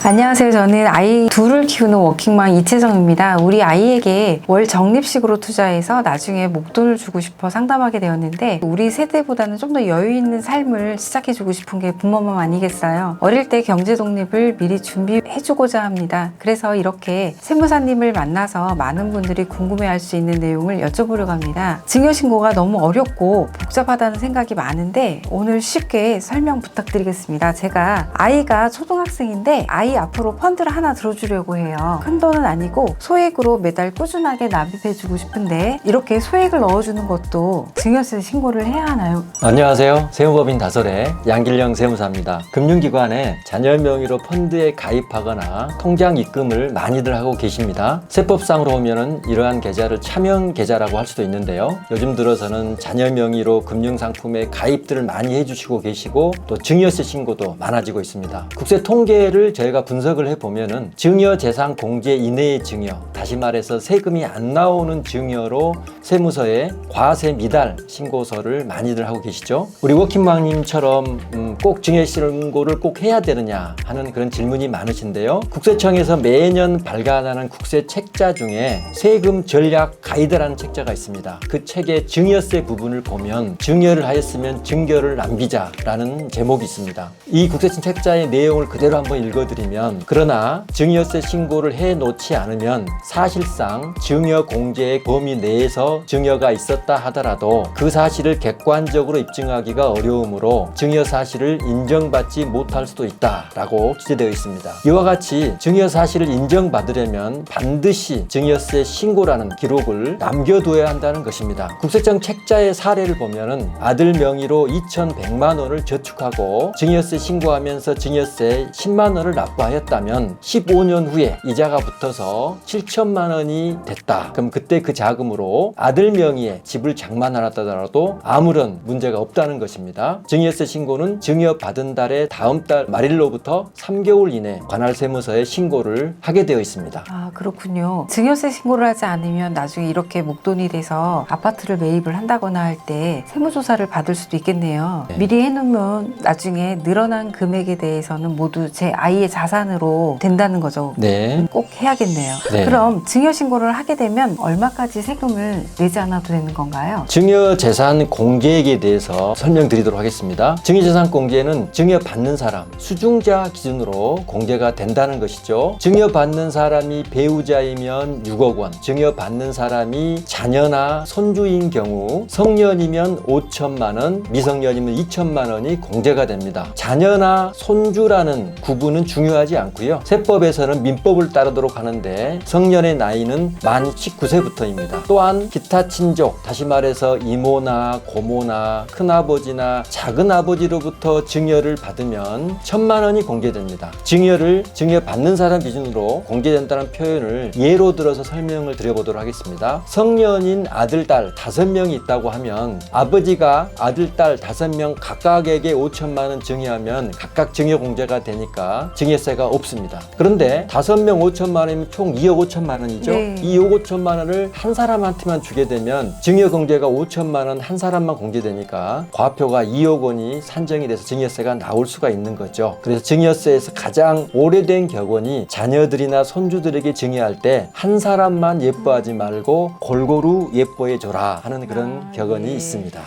안녕하세요. 저는 아이 둘을 키우는 워킹맘 이채정입니다. 우리 아이에게 월 적립식으로 투자해서 나중에 목돈을 주고 싶어 상담하게 되었는데, 우리 세대보다는 좀 더 여유 있는 삶을 시작해주고 싶은 게 부모맘 아니겠어요? 어릴 때 경제 독립을 미리 준비해주고자 합니다. 그래서 이렇게 세무사님을 만나서 많은 분들이 궁금해할 수 있는 내용을 여쭤보려고 합니다. 증여신고가 너무 어렵고 복잡하다는 생각이 많은데 오늘 쉽게 설명 부탁드리겠습니다. 제가 아이가 초등학생인데 아이 앞으로 펀드를 하나 들어주려고 해요. 큰 돈은 아니고 소액으로 매달 꾸준하게 납입해주고 싶은데, 이렇게 소액을 넣어주는 것도 증여세 신고를 해야 하나요? 안녕하세요. 세무법인 다솔의 양길영 세무사입니다. 금융기관에 자녀 명의로 펀드에 가입하거나 통장 입금을 많이들 하고 계십니다. 세법상으로 보면은 이러한 계좌를 차명 계좌라고 할 수도 있는데요. 요즘 들어서는 자녀 명의로 금융상품에 가입들을 많이 해주시고 계시고, 또 증여세 신고도 많아지고 있습니다. 국세 통계를 저희가 분석을 해보면은 증여재산 공제 이내의 증여, 다시 말해서 세금이 안 나오는 증여로 세무서에 과세 미달 신고서를 많이들 하고 계시죠. 우리 워킹맘님처럼 꼭 증여세 신고를 꼭 해야 되느냐 하는 그런 질문이 많으신데요. 국세청에서 매년 발간하는 국세 책자 중에 세금 전략 가이드라는 책자가 있습니다. 그 책의 증여세 부분을 보면 증여를 하였으면 증여를 남기자라는 제목이 있습니다. 이 국세청 책자의 내용을 그대로 한번 읽어드리면, 그러나 증여세 신고를 해 놓지 않으면 사실상 증여 공제의 범위 내에서 증여가 있었다 하더라도 그 사실을 객관적으로 입증하기가 어려우므로 증여 사실을 인정받지 못할 수도 있다라고 기재되어 있습니다. 이와 같이 증여 사실을 인정받으려면 반드시 증여세 신고라는 기록을 남겨둬야 한다는 것입니다. 국세청 책자의 사례를 보면은 아들 명의로 2,100만 원을 저축하고 증여세 신고하면서 증여세 10만 원을 납부하였다면 15년 후에 이자가 붙어서 7천만 원이 됐다. 그럼 그때 그 자금으로 아들 명의의 집을 장만하더라도 아무런 문제가 없다는 것입니다. 증여세 신고는 증여받은 달의 다음 달 말일로부터 3개월 이내 관할 세무서에 신고를 하게 되어 있습니다. 아, 그렇군요. 증여세 신고를 하지 않으면 나중에 이렇게 목돈이 돼서 아파트를 매입을 한다거나 할 때 세무조사를 받을 수도 있겠네요. 네. 미리 해놓으면 나중에 늘어난 금액에 대해서는 모두 제 아이의 자산으로 된다는 거죠. 네. 꼭 해야겠네요. 네. 그럼 증여신고를 하게 되면 얼마까지 세금을 내지 않아도 되는 건가요? 증여재산 공제액에 대해서 설명드리도록 하겠습니다. 증여재산 공제는 증여받는 사람, 수중자 기준으로 공제가 된다는 것이죠. 증여받는 사람이 배우자이면 6억 원, 증여받는 사람이 자녀나 손주인 경우 성년이면 5천만 원, 미성년이면 2천만 원이 공제가 됩니다. 자녀나 손주라는 구분은 중요하지 않고요. 세법에서는 민법을 따르도록 하는데 성년의 나이는 만 19세부터입니다. 또한 기타 친족, 다시 말해서 이모나 고모나 큰아버지나 작은아버지로부터 증여를 받으면 1,000만 원이 공제됩니다. 증여를 증여받는 사람 기준으로 공제된다는 표현을 예로 들어서 설명을 드려보도록 하겠습니다. 성년인 아들, 딸 5명이 있다고 하면 아버지가 아들, 딸 5명 각각에게 5천만 원 증여하면 각각 증여 공제가 되니까 증여세가 없습니다. 그런데 5명 5천만 원이면 총 2억 5천만 원이죠. 네. 2억 5천만 원을 한 사람한테만 주게 되면 증여 공제가 5천만 원 한 사람만 공제되니까 과표가 2억 원이 산정이 돼서 증여세가 나올 수가 있는 거죠. 그래서 증여세에서 가장 오래된 격언이 자녀들이나 손주들에게 증여할 때 한 사람만 예뻐하지 말고 골고루 예뻐해 줘라 하는 그런 격언이 네. 있습니다.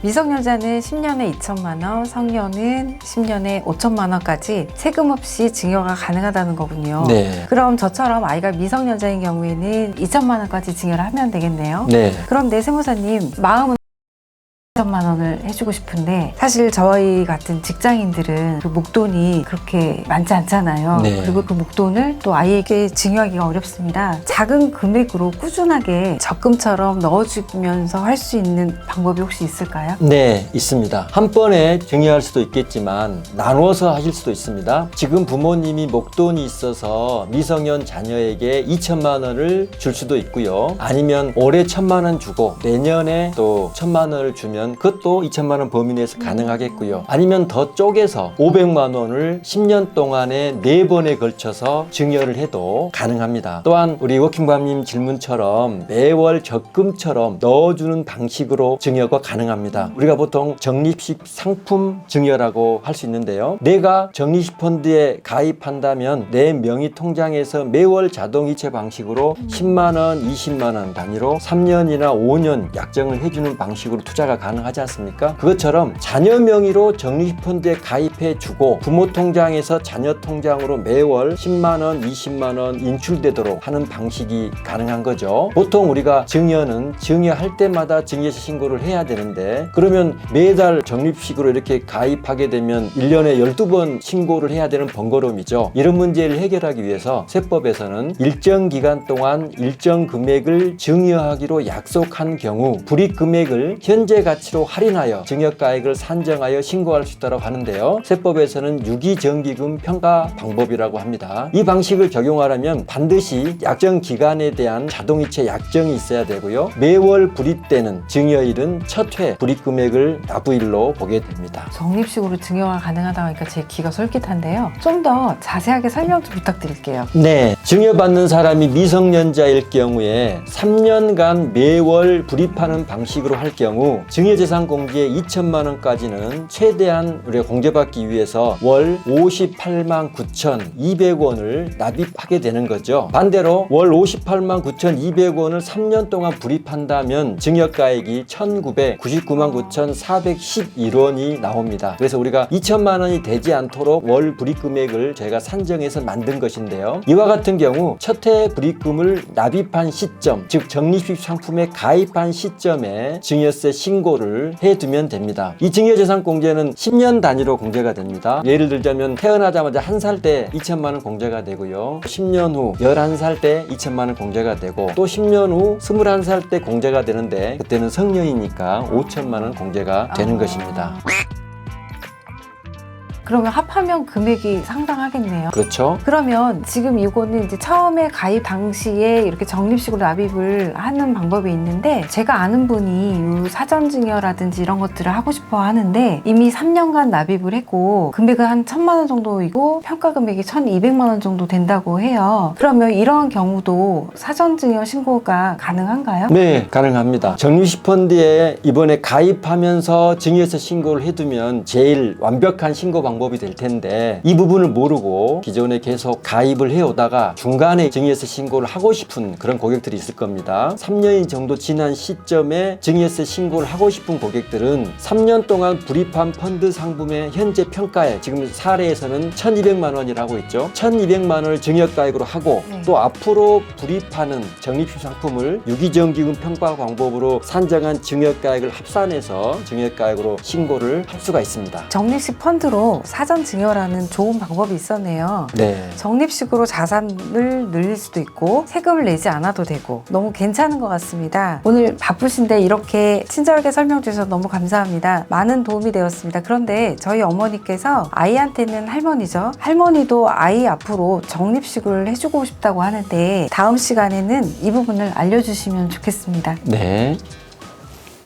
미성년자는 10년에 2천만 원, 성년은 10년에 5천만 원까지 세금 없이 증여가 가능하다는 거군요. 네. 그럼 저처럼 아이가 미성년자인 경우에는 2천만 원까지 증여를 하면 되겠네요. 네. 그런데 세무사님, 마음은 2천만 원을 해주고 싶은데 사실 저희 같은 직장인들은 그 목돈이 그렇게 많지 않잖아요. 네. 그리고 그 목돈을 또 아이에게 증여하기가 어렵습니다. 작은 금액으로 꾸준하게 적금처럼 넣어주면서 할 수 있는 방법이 혹시 있을까요? 네, 있습니다. 한 번에 증여할 수도 있겠지만 나누어서 하실 수도 있습니다. 지금 부모님이 목돈이 있어서 미성년 자녀에게 2천만 원을 줄 수도 있고요. 아니면 올해 1,000만 원 주고 내년에 또 1,000만 원을 주면 한다면 그것도 2천만 원 범위 내에서 가능하겠고요. 아니면 더 쪼개서 500만 원을 10년 동안에 4번에 걸쳐서 증여를 해도 가능합니다. 또한 우리 워킹맘님 질문처럼 매월 적금처럼 넣어주는 방식으로 증여가 가능합니다. 우리가 보통 적립식 상품 증여라고 할 수 있는데요. 내가 적립식 펀드에 가입한다면 내 명의 통장에서 매월 자동이체 방식으로 10만 원, 20만 원 단위로 3년이나 5년 약정을 해주는 방식으로 투자가 가능하지 않습니까? 그것처럼 자녀 명의로 적립식 펀드에 가입해 주고 부모 통장에서 자녀 통장으로 매월 10만 원, 20만 원 인출되도록 하는 방식이 가능한 거죠. 보통 우리가 증여는 증여할 때마다 증여세 신고를 해야 되는데 그러면 매달 적립식으로 이렇게 가입하게 되면 1년에 12번 신고를 해야 되는 번거로움이죠. 이런 문제를 해결하기 위해서 세법에서는 일정 기간 동안 일정 금액을 증여하기로 약속한 경우 불이익 금액을 현재 가치로 할인하여 증여가액을 산정하여 신고할 수 있도록 하는데요. 세법에서는 유기정기금 평가 방법이라고 합니다. 이 방식을 적용하려면 반드시 약정 기간에 대한 자동이체 약정이 있어야 되고요. 매월 불입되는 증여일은 첫 회 불이익 금액을 납부일로 보게 됩니다. 적립식으로 증여가 가능하다 하니까 제 귀가 솔깃한데요. 좀 더 자세하게 설명 좀 부탁드릴게요. 네, 증여받는 사람이 미성년자일 경우에 3년간 매월 불입하는 방식으로 할 경우 증여재산 공제에 2천만 원까지는 최대한 우리가 공제받기 위해서 월 58만 9,200원을 납입하게 되는 거죠. 반대로 월 58만 9,200원을 3년 동안 불입한다면 증여가액이 1,999만 9,411원이 나옵니다. 그래서 우리가 2천만 원이 되지 않도록 월 불입 금액을 저희가 산정해서 만든 것인데요. 이와 같은 경우 첫 해 불입금을 납입한 시점, 즉 적립식 상품에 가입한 시점에 증여세 신고를 해두면 됩니다. 이 증여재산공제는 10년 단위로 공제가 됩니다. 예를 들자면 태어나자마자 1살 때 2천만 원 공제가 되고요. 10년 후 11살 때 2천만 원 공제가 되고 또 10년 후 21살 때 공제가 되는데 그때는 성년이니까 5천만 원 공제가 되는 것입니다. 그러면 합하면 금액이 상당하겠네요. 그렇죠. 그러면 지금 이거는 이제 처음에 가입 당시에 이렇게 적립식으로 납입을 하는 방법이 있는데 제가 아는 분이 이 사전증여라든지 이런 것들을 하고 싶어 하는데 이미 3년간 납입을 했고 금액은 한 1,000만 원 정도이고 평가 금액이 1,200만 원 정도 된다고 해요. 그러면 이런 경우도 사전증여 신고가 가능한가요? 네, 가능합니다. 적립식 펀드에 이번에 가입하면서 증여세 신고를 해두면 제일 완벽한 신고 방법이 될 텐데 이 부분을 모르고 기존에 계속 가입을 해오다가 중간에 증여세 신고를 하고 싶은 그런 고객들이 있을 겁니다. 3년이 정도 지난 시점에 증여세 신고를 하고 싶은 고객들은 3년 동안 불입한 펀드 상품의 현재 평가액, 지금 사례에서는 1,200만 원이라고 했죠. 1,200만 원을 증여가액으로 하고 또 앞으로 불입하는 적립식 상품을 유기정기금 평가 방법으로 산정한 증여가액을 합산해서 증여가액으로 신고를 할 수가 있습니다. 적립식 펀드로 사전 증여라는 좋은 방법이 있었네요. 네. 적립식으로 자산을 늘릴 수도 있고 세금을 내지 않아도 되고 너무 괜찮은 것 같습니다. 오늘 바쁘신데 이렇게 친절하게 설명 주셔서 너무 감사합니다. 많은 도움이 되었습니다. 그런데 저희 어머니께서 아이한테는 할머니죠. 할머니도 아이 앞으로 적립식을 해주고 싶다고 하는데 다음 시간에는 이 부분을 알려주시면 좋겠습니다. 네.